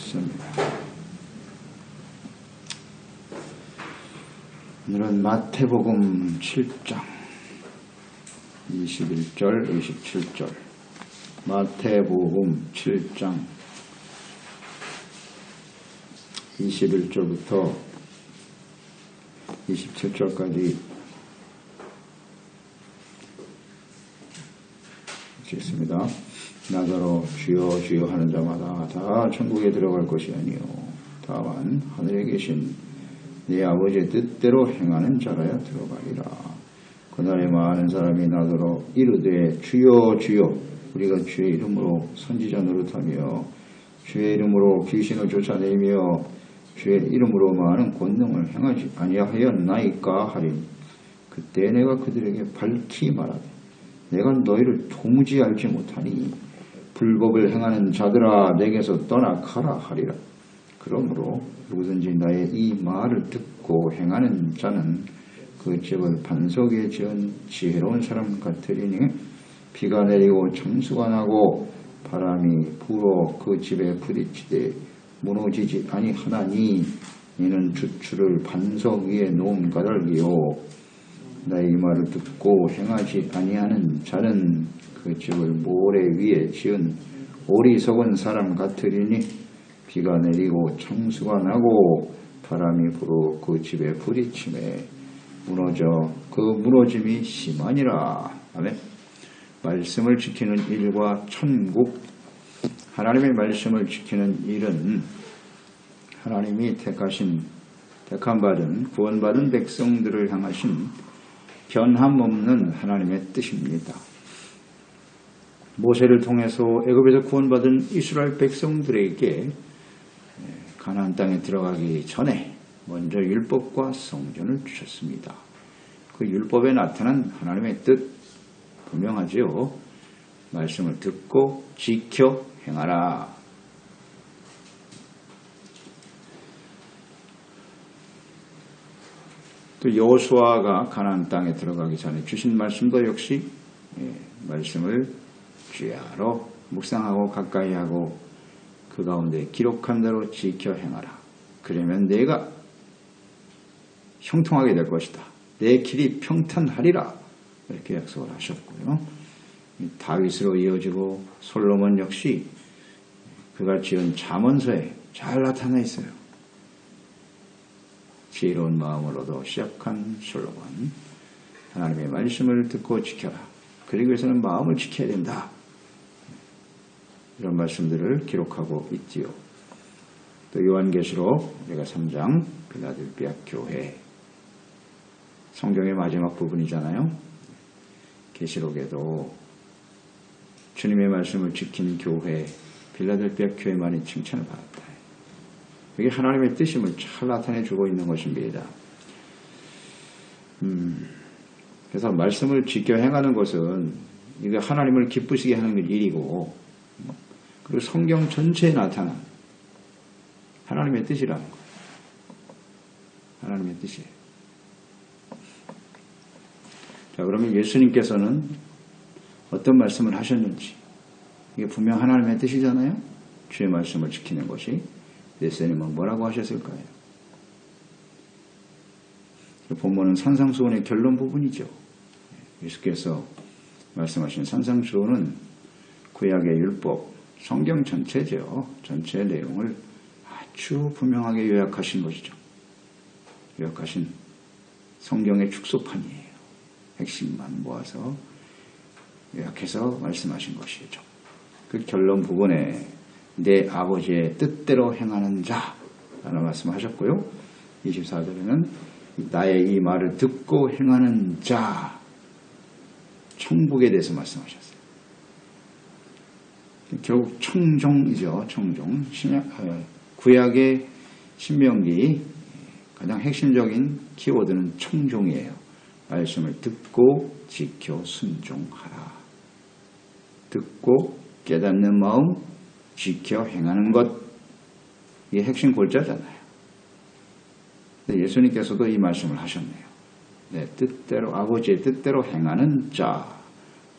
있습니다. 오늘은 마태복음 7장 21절 27절 마태복음 7장 21절부터 27절까지 읽겠습니다. 나더러 주여 주여 하는 자마다 다 천국에 들어갈 것이 아니요 다만 하늘에 계신 내 아버지의 뜻대로 행하는 자라야 들어가리라. 그날에 많은 사람이 나더러 이르되 주여 주여 우리가 주의 이름으로 선지자 노릇하며 주의 이름으로 귀신을 쫓아내며 주의 이름으로 많은 권능을 행하지 아니하였나이까 하리니 그때 내가 그들에게 밝히 말하되 내가 너희를 도무지 알지 못하니 불법을 행하는 자들아 내게서 떠나 가라 하리라. 그러므로 누구든지 나의 이 말을 듣고 행하는 자는 그 집을 반석 위에 지은 지혜로운 사람 같으리니 비가 내리고 창수가 나고 바람이 불어 그 집에 부딪히되 무너지지 아니하나니 이는 주추를 반석 위에 놓은 까닭이요 나의 이 말을 듣고 행하지 아니하는 자는 그 집을 모래 위에 지은 어리석은 사람 같으리니 비가 내리고 창수가 나고 바람이 불어 그 집에 부딪히매 무너져 그 무너짐이 심하니라. 아멘. 말씀을 지키는 일과 천국. 하나님의 말씀을 지키는 일은 하나님이 택함받은 구원받은 백성들을 향하신 변함없는 하나님의 뜻입니다. 모세를 통해서 애굽에서 구원받은 이스라엘 백성들에게 가나안 땅에 들어가기 전에 먼저 율법과 성전을 주셨습니다. 그 율법에 나타난 하나님의 뜻 분명하지요. 말씀을 듣고 지켜 행하라. 또 여호수아가 가나안 땅에 들어가기 전에 주신 말씀도 역시 말씀을 주야로 묵상하고 가까이 하고 그 가운데 기록한 대로 지켜 행하라. 그러면 내가 형통하게 될 것이다. 내 길이 평탄하리라. 이렇게 약속을 하셨고요. 다윗으로 이어지고 솔로몬 역시 그가 지은 잠언서에 잘 나타나 있어요. 지혜로운 마음으로도 시작한 솔로몬. 하나님의 말씀을 듣고 지켜라. 그러기 위해서는 마음을 지켜야 된다. 이런 말씀들을 기록하고 있지요. 또 요한계시록 우리가 3장 빌라델비아 교회 성경의 마지막 부분이잖아요. 계시록에도 주님의 말씀을 지킨 교회 빌라델비아 교회만이 칭찬을 받았다. 이게 하나님의 뜻임을 잘 나타내주고 있는 것입니다. 그래서 말씀을 지켜 행하는 것은 이게 하나님을 기쁘시게 하는 일이고 그리고 성경 전체에 나타난 하나님의 뜻이라는 거예요. 하나님의 뜻이에요. 자, 그러면 예수님께서는 어떤 말씀을 하셨는지 이게 분명 하나님의 뜻이잖아요. 주의 말씀을 지키는 것이. 예수님은 뭐라고 하셨을까요? 본문은 산상수훈의 결론 부분이죠. 예수께서 말씀하신 산상수훈은 구약의 율법 성경 전체죠. 전체 내용을 아주 분명하게 요약하신 것이죠. 요약하신 성경의 축소판이에요. 핵심만 모아서 요약해서 말씀하신 것이죠. 그 결론 부분에 내 아버지의 뜻대로 행하는 자라는 말씀하셨고요. 24절에는 나의 이 말을 듣고 행하는 자 천국에 대해서 말씀하셨어요. 결국 청종이죠. 청종. 구약의 신명기 가장 핵심적인 키워드는 청종이에요. 말씀을 듣고 지켜 순종하라. 듣고 깨닫는 마음 지켜 행하는 것. 이게 핵심 골자잖아요. 예수님께서도 이 말씀을 하셨네요. 내 뜻대로 아버지의 뜻대로 행하는 자.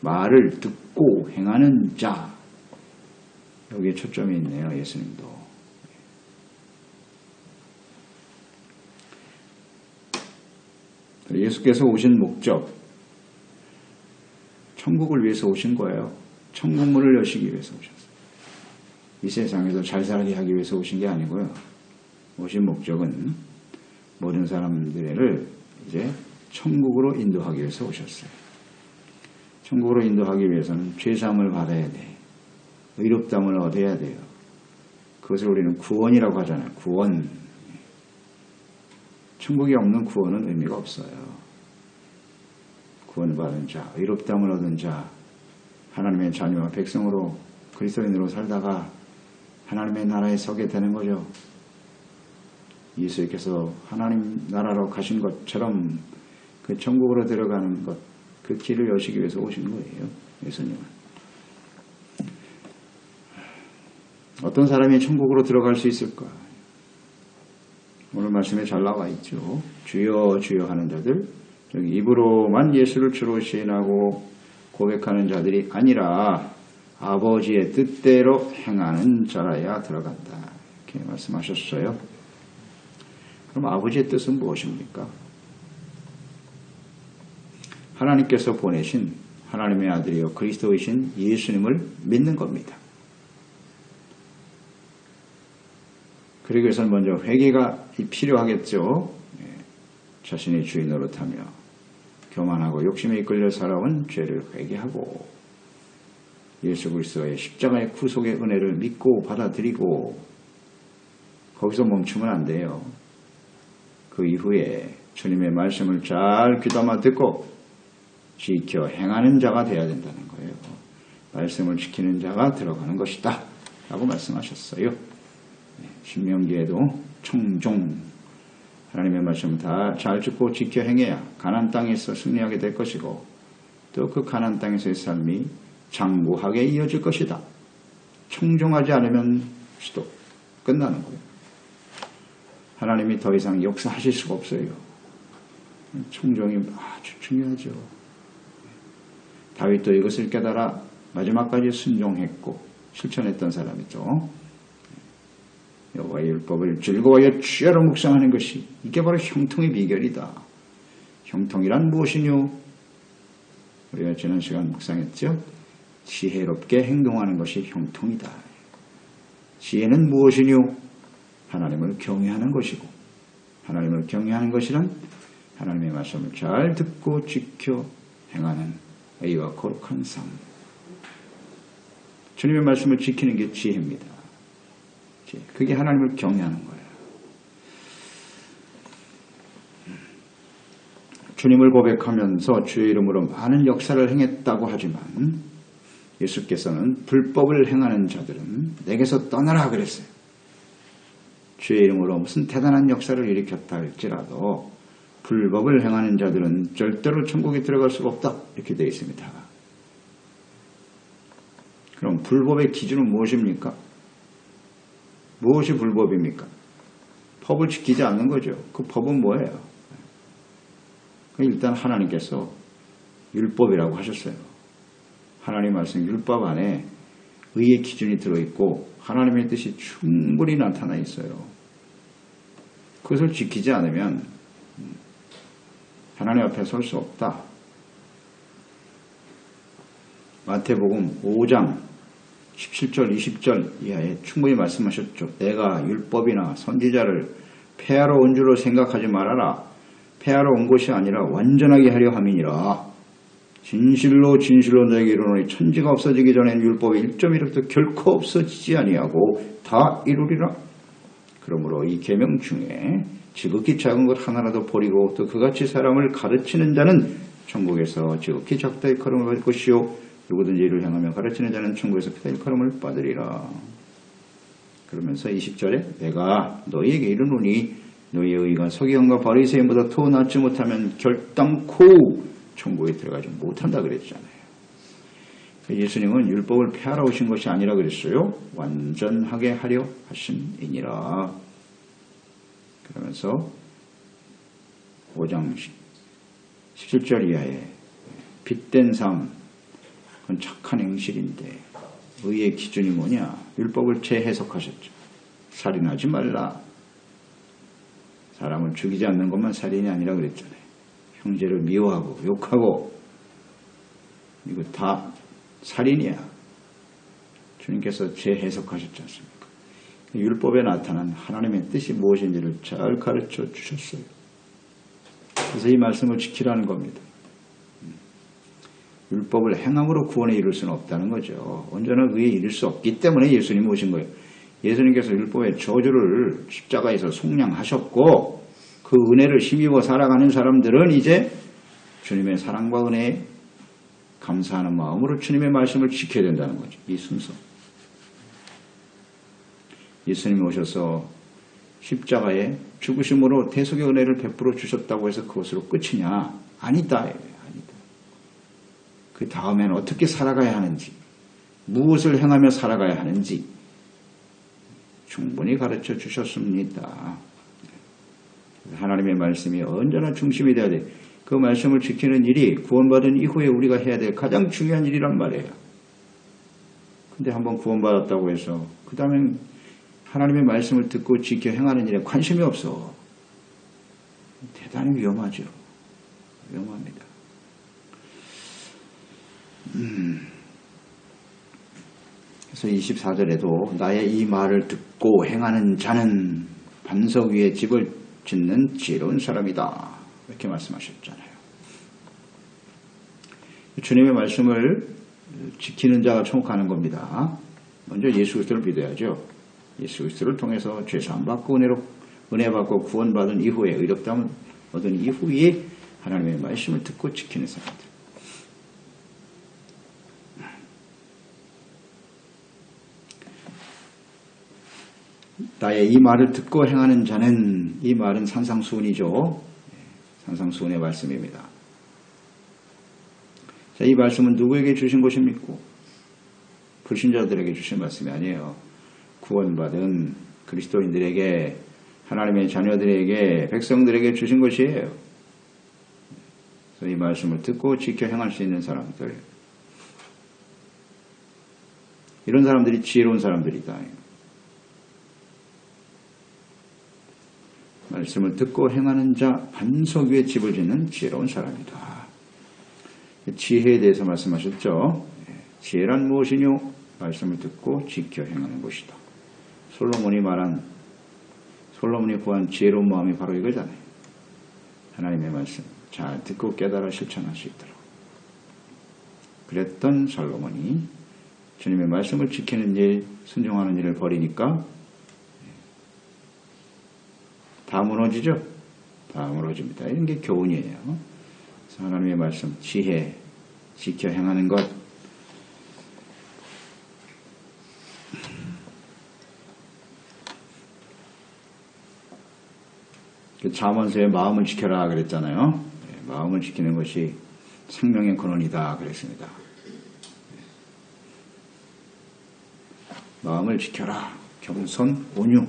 말을 듣고 행하는 자. 여기에 초점이 있네요. 예수님도. 예수께서 오신 목적, 천국을 위해서 오신 거예요. 천국문을 여시기 위해서 오셨어요. 이 세상에서 잘 살게 하기 위해서 오신 게 아니고요. 오신 목적은 모든 사람들을 이제 천국으로 인도하기 위해서 오셨어요. 천국으로 인도하기 위해서는 죄사함을 받아야 돼. 의롭다함을 얻어야 돼요. 그것을 우리는 구원이라고 하잖아요. 구원. 천국이 없는 구원은 의미가 없어요. 구원받은 자, 의롭다함을 얻은 자, 하나님의 자녀와 백성으로 그리스도인으로 살다가 하나님의 나라에 서게 되는 거죠. 예수께서 하나님 나라로 가신 것처럼 그 천국으로 들어가는 것, 그 길을 여시기 위해서 오신 거예요. 예수님은. 어떤 사람이 천국으로 들어갈 수 있을까? 오늘 말씀에 잘 나와 있죠. 주여 주여 하는 자들, 여기 입으로만 예수를 주로 시인하고 고백하는 자들이 아니라 아버지의 뜻대로 행하는 자라야 들어간다. 이렇게 말씀하셨어요. 그럼 아버지의 뜻은 무엇입니까? 하나님께서 보내신 하나님의 아들이요 그리스도이신 예수님을 믿는 겁니다. 그러기 위해서는 먼저 회개가 필요하겠죠. 자신의 주인 노릇하며 교만하고 욕심에 이끌려 살아온 죄를 회개하고 예수 그리스도의 십자가의 구속의 은혜를 믿고 받아들이고 거기서 멈추면 안 돼요. 그 이후에 주님의 말씀을 잘 귀담아 듣고 지켜 행하는 자가 되어야 된다는 거예요. 말씀을 지키는 자가 들어가는 것이다 라고 말씀하셨어요. 신명기에도 청종 하나님의 말씀을 다 잘 듣고 지켜 행해야 가나안 땅에서 승리하게 될 것이고 또 그 가나안 땅에서의 삶이 장구하게 이어질 것이다. 청종하지 않으면 수도 끝나는 거예요. 하나님이 더 이상 역사하실 수가 없어요. 청종이 아주 중요하죠. 다윗도 이것을 깨달아 마지막까지 순종했고 실천했던 사람이죠. 여호와의 율법을 즐거워하여 주야로 묵상하는 것이 이게 바로 형통의 비결이다. 형통이란 무엇이뇨? 우리가 지난 시간 묵상했죠. 지혜롭게 행동하는 것이 형통이다. 지혜는 무엇이뇨? 하나님을 경외하는 것이고 하나님을 경외하는 것이란 하나님의 말씀을 잘 듣고 지켜 행하는 의와 거룩한 삶. 주님의 말씀을 지키는 게 지혜입니다. 그게 하나님을 경외하는 거예요. 주님을 고백하면서 주의 이름으로 많은 역사를 행했다고 하지만 예수께서는 불법을 행하는 자들은 내게서 떠나라 그랬어요. 주의 이름으로 무슨 대단한 역사를 일으켰다 할지라도 불법을 행하는 자들은 절대로 천국에 들어갈 수가 없다 이렇게 되어 있습니다. 그럼 불법의 기준은 무엇입니까? 무엇이 불법입니까? 법을 지키지 않는 거죠. 그 법은 뭐예요? 일단 하나님께서 율법이라고 하셨어요. 하나님 말씀 율법 안에 의의 기준이 들어있고 하나님의 뜻이 충분히 나타나 있어요. 그것을 지키지 않으면 하나님 앞에 설 수 없다. 마태복음 5장 17절 20절 이하에 충분히 말씀하셨죠. 내가 율법이나 선지자를 폐하러 온 줄로 생각하지 말아라. 폐하러 온 것이 아니라 완전하게 하려 함이니라. 진실로 진실로 너에게 이르노니 천지가 없어지기 전에는 율법의 1.1획도 결코 없어지지 아니하고 다 이루리라. 그러므로 이 계명 중에 지극히 작은 것 하나라도 버리고 또 그같이 사람을 가르치는 자는 천국에서 지극히 작다 일컬음을 받을 것이요 누구든지 이를 향하며 가르치는 자는 천국에서 크다 일컬음을 받으리라. 그러면서 20절에 내가 너희에게 이르노니 너희의 의가 서기관과 바리새인보다 더 낫지 못하면 결단코 천국에 들어가지 못한다 그랬잖아요. 예수님은 율법을 폐하러 오신 것이 아니라 그랬어요. 완전하게 하려 하심이니라. 그러면서 5장 17절 이하에 빛된 삶, 그건 착한 행실인데 의의 기준이 뭐냐? 율법을 재해석하셨죠. 살인하지 말라. 사람을 죽이지 않는 것만 살인이 아니라 그랬잖아요. 형제를 미워하고 욕하고 이거 다 살인이야. 주님께서 재해석하셨지 않습니까? 율법에 나타난 하나님의 뜻이 무엇인지를 잘 가르쳐 주셨어요. 그래서 이 말씀을 지키라는 겁니다. 율법을 행함으로 구원에 이룰 수는 없다는 거죠. 언제나 의에 이룰 수 없기 때문에 예수님이 오신 거예요. 예수님께서 율법의 저주를 십자가에서 속량하셨고 그 은혜를 힘입어 살아가는 사람들은 이제 주님의 사랑과 은혜에 감사하는 마음으로 주님의 말씀을 지켜야 된다는 거죠. 이 순서. 예수님이 오셔서 십자가에 죽으심으로 대속의 은혜를 베풀어 주셨다고 해서 그것으로 끝이냐? 아니다. 아니다. 그 다음에는 어떻게 살아가야 하는지, 무엇을 행하며 살아가야 하는지 충분히 가르쳐 주셨습니다. 하나님의 말씀이 언제나 중심이 되어야 돼. 그 말씀을 지키는 일이 구원받은 이후에 우리가 해야 될 가장 중요한 일이란 말이에요. 근데 한번 구원받았다고 해서 그 다음엔 하나님의 말씀을 듣고 지켜 행하는 일에 관심이 없어. 대단히 위험하죠. 위험합니다. 그래서 24절에도 나의 이 말을 듣고 행하는 자는 반석 위에 집을 짓는 지혜로운 사람이다. 이렇게 말씀하셨잖아요. 주님의 말씀을 지키는 자가 천국하는 겁니다. 먼저 예수 그리스도를 믿어야죠. 예수 그리스도를 통해서 죄사함 받고 은혜 받고 구원받은 이후에 의롭다함을 얻은 이후에 하나님의 말씀을 듣고 지키는 사람들. 나의 이 말을 듣고 행하는 자는, 이 말은 산상수훈이죠. 산상수훈의 말씀입니다. 자, 이 말씀은 누구에게 주신 것입니까? 불신자들에게 주신 말씀이 아니에요. 구원받은 그리스도인들에게, 하나님의 자녀들에게, 백성들에게 주신 것이에요. 그래서 이 말씀을 듣고 지켜 행할 수 있는 사람들, 이런 사람들이 지혜로운 사람들이다. 말씀을 듣고 행하는 자, 반석 위에 집을 짓는 지혜로운 사람이다. 지혜에 대해서 말씀하셨죠. 지혜란 무엇이뇨? 말씀을 듣고 지켜 행하는 것이다. 솔로몬이 구한 지혜로운 마음이 바로 이거잖아요. 하나님의 말씀 잘 듣고 깨달아 실천할 수 있도록. 그랬던 솔로몬이 주님의 말씀을 지키는 일, 순종하는 일을 벌이니까 다 무너지죠? 다 무너집니다. 이런 게 교훈이에요. 그래서 하나님의 말씀, 지혜, 지켜 행하는 것. 잠언서에 마음을 지켜라 그랬잖아요. 마음을 지키는 것이 생명의 근원이다 그랬습니다. 마음을 지켜라. 겸손, 온유.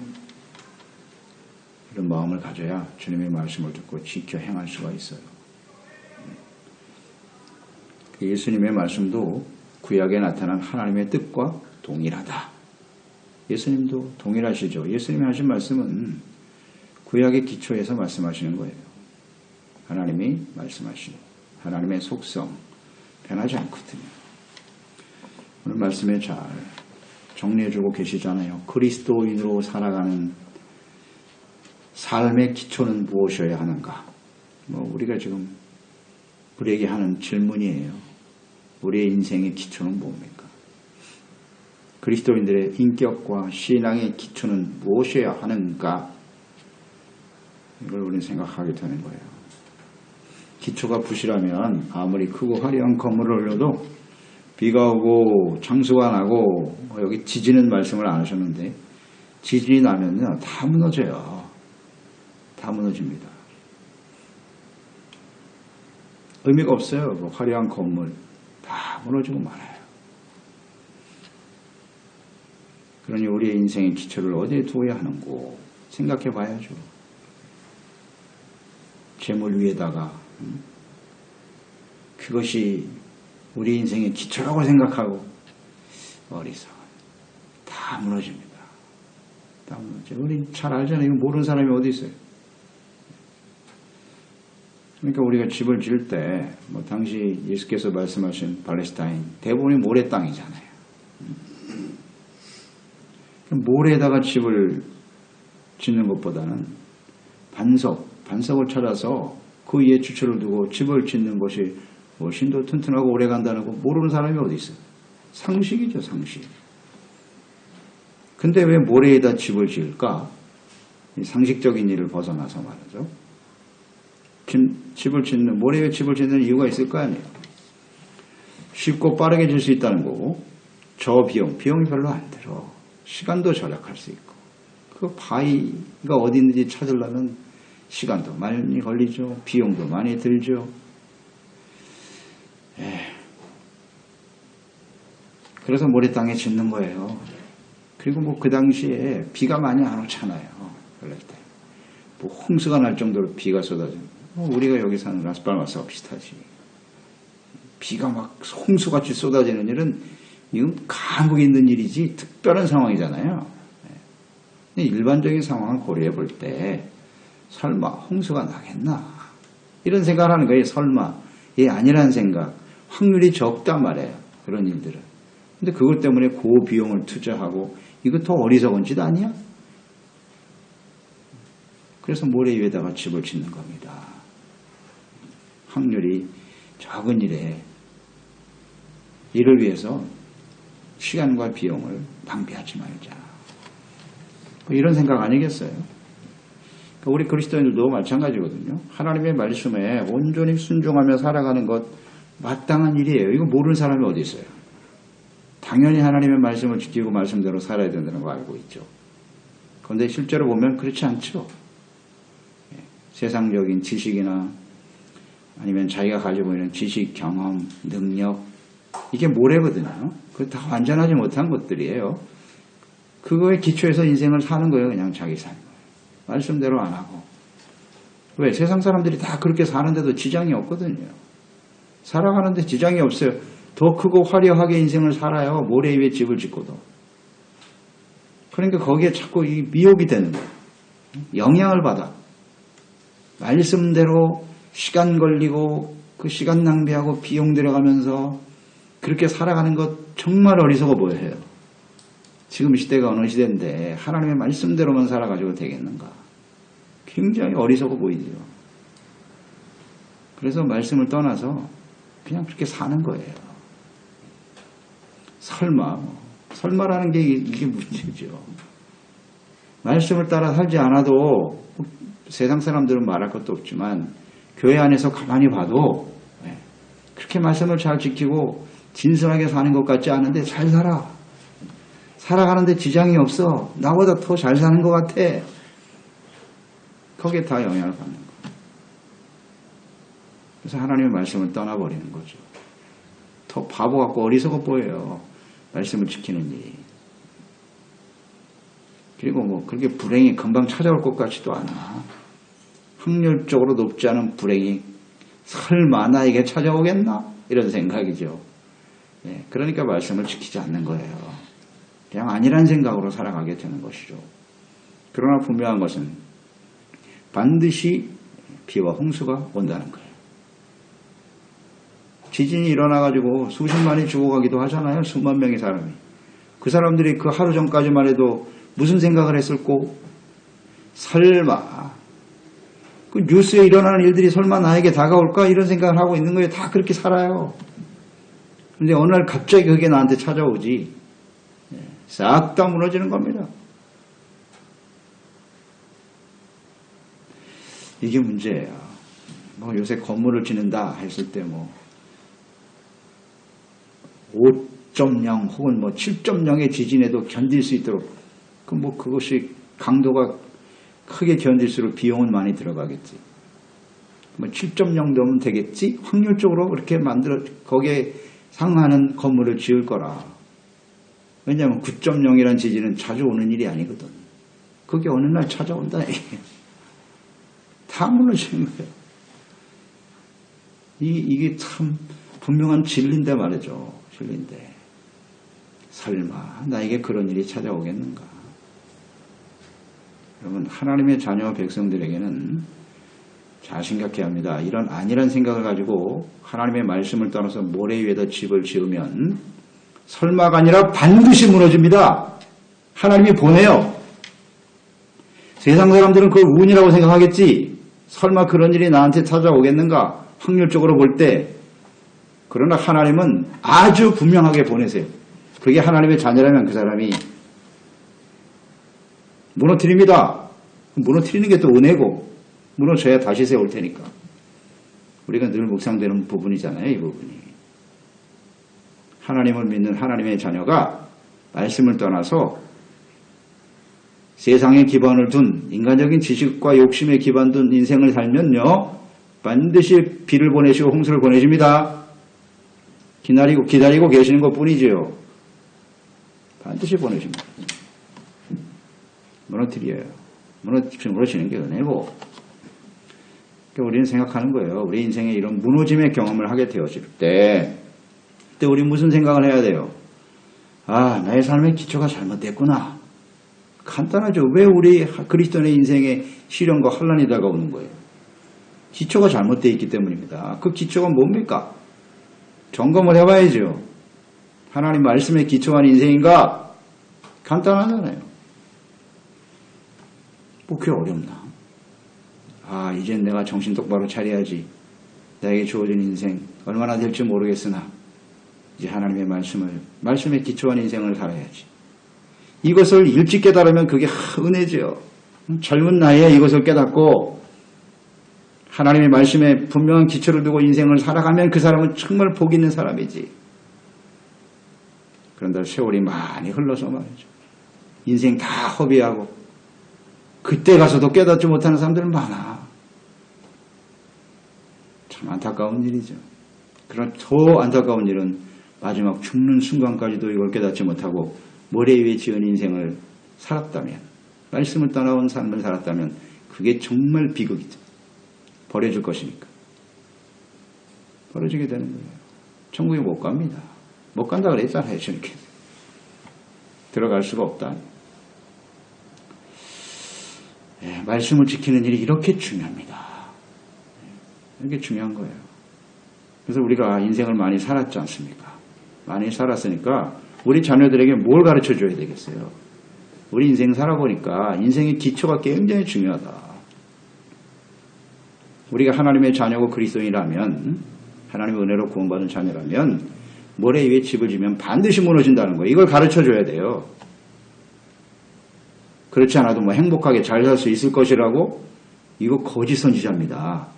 이런 마음을 가져야 주님의 말씀을 듣고 지켜 행할 수가 있어요. 예수님의 말씀도 구약에 나타난 하나님의 뜻과 동일하다. 예수님도 동일하시죠. 예수님이 하신 말씀은 구약의 기초에서 말씀하시는 거예요. 하나님이 말씀하시는 하나님의 속성 변하지 않거든요. 오늘 말씀에 잘 정리해주고 계시잖아요. 그리스도인으로 살아가는 삶의 기초는 무엇이어야 하는가? 우리가 지금 우리에게 하는 질문이에요. 우리의 인생의 기초는 뭡니까? 그리스도인들의 인격과 신앙의 기초는 무엇이어야 하는가? 이걸 우리는 생각하게 되는 거예요. 기초가 부실하면 아무리 크고 화려한 건물을 올려도 비가 오고 창수가 나고 여기 지지는 말씀을 안 하셨는데 지진이 나면요 다 무너져요. 다 무너집니다. 의미가 없어요. 그 화려한 건물 다 무너지고 말아요. 그러니 우리의 인생의 기초를 어디에 두어야 하는고 생각해 봐야죠. 재물 위에다가 그것이 우리 인생의 기초라고 생각하고 어리석어. 다 무너집니다. 다 무너져요. 우리 잘 알잖아요. 이거 모르는 사람이 어디 있어요. 그러니까 우리가 집을 지을 때, 뭐, 당시 예수께서 말씀하신 팔레스타인, 대부분이 모래 땅이잖아요. 모래에다가 집을 짓는 것보다는 반석을 찾아서 그 위에 주체를 두고 집을 짓는 것이 훨씬 더 튼튼하고 오래 간다는 거 모르는 사람이 어디 있어요? 상식이죠, 상식. 근데 왜 모래에다 집을 지을까? 이 상식적인 일을 벗어나서 말이죠. 집을 짓는, 모래에 집을 짓는 이유가 있을 거 아니에요. 쉽고 빠르게 질 수 있다는 거고, 비용이 별로 안 들어. 시간도 절약할 수 있고, 그 바위가 어디 있는지 찾으려면 시간도 많이 걸리죠. 비용도 많이 들죠. 그래서 모래 땅에 짓는 거예요. 그리고 뭐 그 당시에 비가 많이 안 오잖아요. 그럴 때. 뭐 홍수가 날 정도로 비가 쏟아져. 우리가 여기 사는 라스팔마스와 비슷하지. 비가 막 홍수같이 쏟아지는 일은 이건 감옥에 있는 일이지 특별한 상황이잖아요. 일반적인 상황을 고려해 볼 때 설마 홍수가 나겠나? 이런 생각을 하는 거예요. 설마. 예, 아니라는 생각. 확률이 적단 말이에요. 그런 일들은. 근데 그것 때문에 고비용을 투자하고 이거 더 어리석은 짓 아니야? 그래서 모래 위에다가 집을 짓는 겁니다. 확률이 적은 일에 이를 위해서 시간과 비용을 낭비하지 말자. 이런 생각 아니겠어요? 우리 그리스도인들도 마찬가지거든요. 하나님의 말씀에 온전히 순종하며 살아가는 것 마땅한 일이에요. 이거 모르는 사람이 어디 있어요? 당연히 하나님의 말씀을 지키고 말씀대로 살아야 된다는 거 알고 있죠. 그런데 실제로 보면 그렇지 않죠. 세상적인 지식이나 아니면 자기가 가지고 있는 지식, 경험, 능력 이게 모래거든요. 그거 다 완전하지 못한 것들이에요. 그거에 기초해서 인생을 사는 거예요. 그냥 자기 삶을. 말씀대로 안 하고. 왜? 세상 사람들이 다 그렇게 사는데도 지장이 없거든요. 살아가는데 지장이 없어요. 더 크고 화려하게 인생을 살아요. 모래 위에 집을 짓고도. 그러니까 거기에 자꾸 이 미혹이 되는 거예요. 영향을 받아. 말씀대로 시간 걸리고 그 시간 낭비하고 비용 들여가면서 그렇게 살아가는 것 정말 어리석어 보여요. 지금 시대가 어느 시대인데 하나님의 말씀대로만 살아가지고 되겠는가? 굉장히 어리석어 보이죠. 그래서 말씀을 떠나서 그냥 그렇게 사는 거예요. 설마라는 게 이게 문제죠. 말씀을 따라 살지 않아도 세상 사람들은 말할 것도 없지만 교회 안에서 가만히 봐도 그렇게 말씀을 잘 지키고 진솔하게 사는 것 같지 않은데 잘 살아. 살아가는데 지장이 없어. 나보다 더 잘 사는 것 같아. 거기에 다 영향을 받는 거예요. 그래서 하나님의 말씀을 떠나버리는 거죠. 더 바보 같고 어리석어 보여요. 말씀을 지키는 일이. 그리고 뭐 그렇게 불행이 금방 찾아올 것 같지도 않아. 확률적으로 높지 않은 불행이 설마 나에게 찾아오겠나? 이런 생각이죠. 그러니까 말씀을 지키지 않는 거예요. 그냥 아니란 생각으로 살아가게 되는 것이죠. 그러나 분명한 것은 반드시 비와 홍수가 온다는 거예요. 지진이 일어나가지고 수십만이 죽어가기도 하잖아요. 수만 명의 사람이. 그 사람들이 그 하루 전까지만 해도 무슨 생각을 했을꼬? 설마 그 뉴스에 일어나는 일들이 설마 나에게 다가올까? 이런 생각을 하고 있는 거예요. 다 그렇게 살아요. 근데 어느 날 갑자기 그게 나한테 찾아오지. 싹 다 무너지는 겁니다. 이게 문제예요. 뭐 요새 건물을 짓는다 했을 때 뭐 5.0 혹은 뭐 7.0의 지진에도 견딜 수 있도록 그것이 강도가 크게 견딜수록 비용은 많이 들어가겠지. 뭐 7.0 넘으면 되겠지? 확률적으로 그렇게 거기에 상하는 건물을 지을 거라. 왜냐하면 9.0이라는 지진은 자주 오는 일이 아니거든. 그게 어느 날 찾아온다. 다 무너지는 거예요. 이게 참 분명한 진리인데 말이죠. 진리인데. 설마 나에게 그런 일이 찾아오겠는가. 여러분 하나님의 자녀 백성들에게는 잘 생각해야 합니다. 이런 안일한 생각을 가지고 하나님의 말씀을 떠나서 모래 위에다 집을 지으면 설마가 아니라 반드시 무너집니다. 하나님이 보내요. 세상 사람들은 그걸 운이라고 생각하겠지. 설마 그런 일이 나한테 찾아오겠는가? 확률적으로 볼 때. 그러나 하나님은 아주 분명하게 보내세요. 그게 하나님의 자녀라면 그 사람이 무너뜨립니다. 무너뜨리는 게 또 은혜고 무너져야 다시 세울 테니까. 우리가 늘 묵상되는 부분이잖아요. 이 부분이. 하나님을 믿는 하나님의 자녀가 말씀을 떠나서 세상에 기반을 둔 인간적인 지식과 욕심에 기반 둔 인생을 살면요. 반드시 비를 보내시고 홍수를 보내십니다. 기다리고 계시는 것뿐이지요. 반드시 보내십니다. 무너뜨려요. 무너지는 게 은혜고. 그러니까 우리는 생각하는 거예요. 우리 인생에 이런 무너짐의 경험을 하게 되었을 때 그때 우리 무슨 생각을 해야 돼요? 아, 나의 삶의 기초가 잘못됐구나. 간단하죠. 왜 우리 그리스도인의 인생에 시련과 환난이 다가오는 거예요? 기초가 잘못되어 있기 때문입니다. 그 기초가 뭡니까? 점검을 해봐야죠. 하나님 말씀에 기초한 인생인가? 간단하잖아요. 뭐 그게 어렵나? 아, 이젠 내가 정신 똑바로 차려야지. 나에게 주어진 인생 얼마나 될지 모르겠으나 이제 하나님의 말씀에 기초한 인생을 살아야지. 이것을 일찍 깨달으면 그게 은혜죠. 젊은 나이에 이것을 깨닫고 하나님의 말씀에 분명한 기초를 두고 인생을 살아가면 그 사람은 정말 복 있는 사람이지. 그런데 세월이 많이 흘러서 말이죠. 인생 다 허비하고 그때 가서도 깨닫지 못하는 사람들은 많아. 참 안타까운 일이죠. 그런 더 안타까운 일은 마지막 죽는 순간까지도 이걸 깨닫지 못하고 모래 위에 지은 인생을 살았다면, 말씀을 떠나온 삶을 살았다면 그게 정말 비극이죠. 버려질 것이니까. 버려지게 되는 거예요. 천국에 못 갑니다. 못 간다 그랬잖아요. 저렇게. 들어갈 수가 없다. 네, 말씀을 지키는 일이 이렇게 중요합니다. 이게 중요한 거예요. 그래서 우리가 인생을 많이 살았지 않습니까? 많이 살았으니까 우리 자녀들에게 뭘 가르쳐 줘야 되겠어요? 우리 인생 살아보니까 인생의 기초가 굉장히 중요하다. 우리가 하나님의 자녀고 그리스도인이라면, 하나님의 은혜로 구원받은 자녀라면 모래 위에 집을 지면 반드시 무너진다는 거예요. 이걸 가르쳐 줘야 돼요. 그렇지 않아도 뭐 행복하게 잘 살 수 있을 것이라고? 이거 거짓 선지자입니다.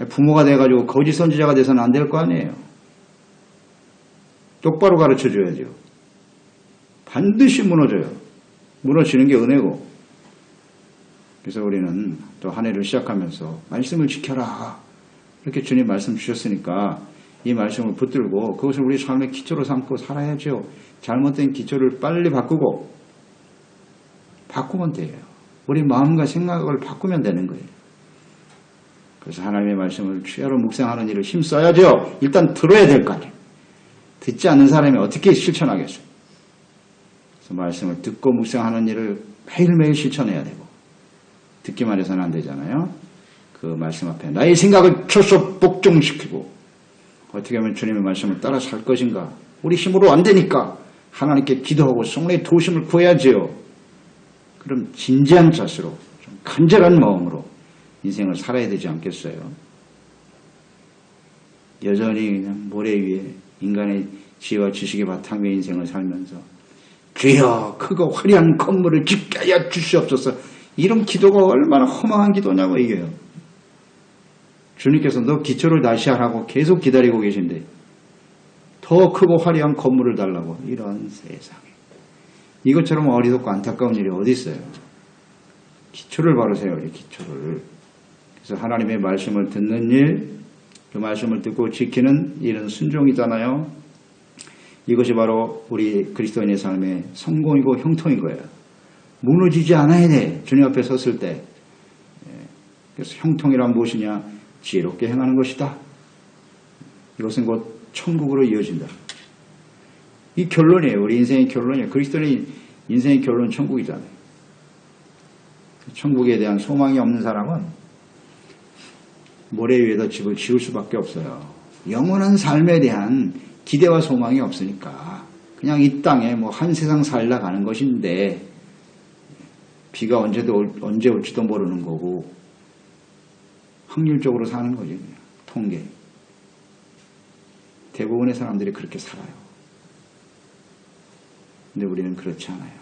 부모가 돼가지고 거짓 선지자가 돼서는 안 될 거 아니에요. 똑바로 가르쳐 줘야죠. 반드시 무너져요. 무너지는 게 은혜고. 그래서 우리는 또 한 해를 시작하면서 말씀을 지켜라. 이렇게 주님 말씀 주셨으니까 이 말씀을 붙들고 그것을 우리 삶의 기초로 삼고 살아야죠. 잘못된 기초를 빨리 바꾸고 바꾸면 돼요. 우리 마음과 생각을 바꾸면 되는 거예요. 그래서 하나님의 말씀을 주야로 묵상하는 일을 힘써야죠. 일단 들어야 될 거 아니에요. 듣지 않는 사람이 어떻게 실천하겠어요? 그래서 말씀을 듣고 묵상하는 일을 매일매일 실천해야 되고 듣기만 해서는 안 되잖아요. 그 말씀 앞에 나의 생각을 초속 복종시키고 어떻게 하면 주님의 말씀을 따라 살 것인가? 우리 힘으로 안 되니까 하나님께 기도하고 성령의 도우심을 구해야지요. 그럼 진지한 자세로 좀 간절한 마음으로 인생을 살아야 되지 않겠어요? 여전히 그냥 모래 위에 인간의 지혜와 지식의 바탕 위에 인생을 살면서 주여 크고 화려한 건물을 짓게 하여 주시옵소서. 이런 기도가 얼마나 허망한 기도냐고 이게요. 주님께서 너 기초를 다시 하라고 계속 기다리고 계신데 더 크고 화려한 건물을 달라고. 이런 세상에. 이것처럼 어리석고 안타까운 일이 어디 있어요. 기초를 바로 세워야 해요. 기초를. 그래서 하나님의 말씀을 듣는 일, 그 말씀을 듣고 지키는 일은 순종이잖아요. 이것이 바로 우리 그리스도인의 삶의 성공이고 형통인 거예요. 무너지지 않아야 돼. 주님 앞에 섰을 때. 그래서 형통이란 무엇이냐? 지혜롭게 행하는 것이다. 이것은 곧 천국으로 이어진다. 이 결론이에요. 우리 인생의 결론이에요. 그리스도인의 인생의 결론은 천국이잖아요. 천국에 대한 소망이 없는 사람은 모래 위에다 집을 지을 수밖에 없어요. 영원한 삶에 대한 기대와 소망이 없으니까 그냥 이 땅에 뭐 한 세상 살다 가는 것인데 비가 언제 올지도 모르는 거고 확률적으로 사는 거죠. 그냥 통계. 대부분의 사람들이 그렇게 살아요. 근데 우리는 그렇지 않아요.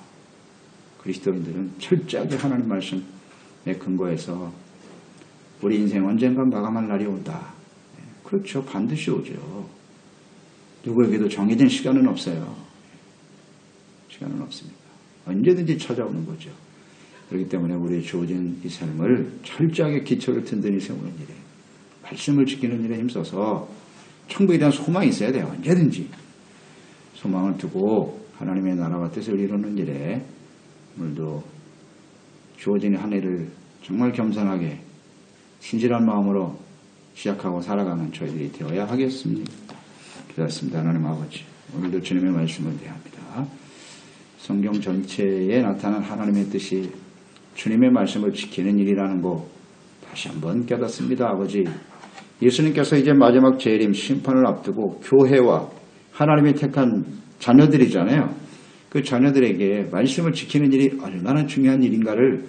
그리스도인들은 철저하게 하나님 말씀에 근거해서 우리 인생 언젠가 마감할 날이 온다. 그렇죠. 반드시 오죠. 누구에게도 정해진 시간은 없어요. 시간은 없습니다. 언제든지 찾아오는 거죠. 그렇기 때문에 우리의 주어진 이 삶을 철저하게 기초를 든든히 세우는 일에, 말씀을 지키는 일에 힘써서 천국에 대한 소망이 있어야 돼요. 언제든지. 소망을 두고 하나님의 나라와 뜻을 이루는 일에 오늘도 주어진 한 해를 정말 겸손하게 신실한 마음으로 시작하고 살아가는 저희들이 되어야 하겠습니다. 기도하겠습니다. 하나님 아버지, 오늘도 주님의 말씀을 대합니다. 성경 전체에 나타난 하나님의 뜻이 주님의 말씀을 지키는 일이라는 거 다시 한번 깨닫습니다. 아버지, 예수님께서 이제 마지막 재림 심판을 앞두고 교회와 하나님이 택한 자녀들이잖아요. 그 자녀들에게 말씀을 지키는 일이 얼마나 중요한 일인가를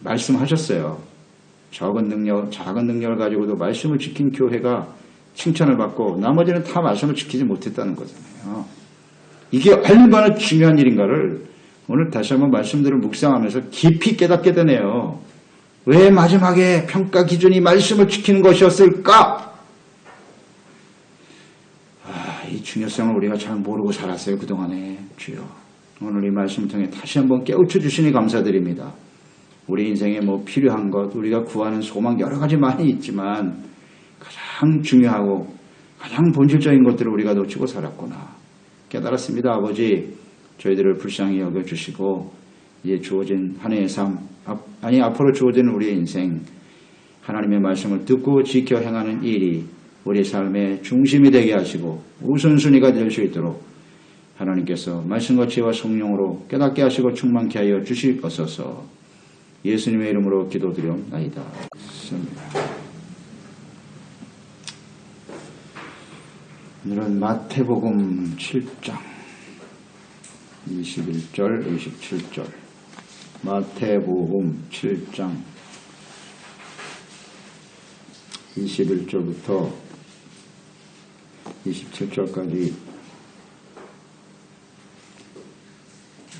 말씀하셨어요. 작은 능력을 가지고도 말씀을 지킨 교회가 칭찬을 받고 나머지는 다 말씀을 지키지 못했다는 거잖아요. 이게 얼마나 중요한 일인가를 오늘 다시 한번 말씀들을 묵상하면서 깊이 깨닫게 되네요. 왜 마지막에 평가 기준이 말씀을 지키는 것이었을까? 이 중요성을 우리가 잘 모르고 살았어요. 그동안에. 주여, 오늘 이 말씀을 통해 다시 한번 깨우쳐 주시니 감사드립니다. 우리 인생에 뭐 필요한 것, 우리가 구하는 소망 여러 가지 많이 있지만 가장 중요하고 가장 본질적인 것들을 우리가 놓치고 살았구나 깨달았습니다. 아버지, 저희들을 불쌍히 여겨주시고 이제 주어진 한 해의 삶, 앞으로 주어진 우리의 인생, 하나님의 말씀을 듣고 지켜 행하는 일이 우리의 삶의 중심이 되게 하시고 우선순위가 될 수 있도록 하나님께서 말씀과 지혜와 성령으로 깨닫게 하시고 충만케 하여 주시옵소서. 예수님의 이름으로 기도드리옵나이다. 오늘은 마태복음 7장 21절 27절 마태복음 7장 21절부터 27절까지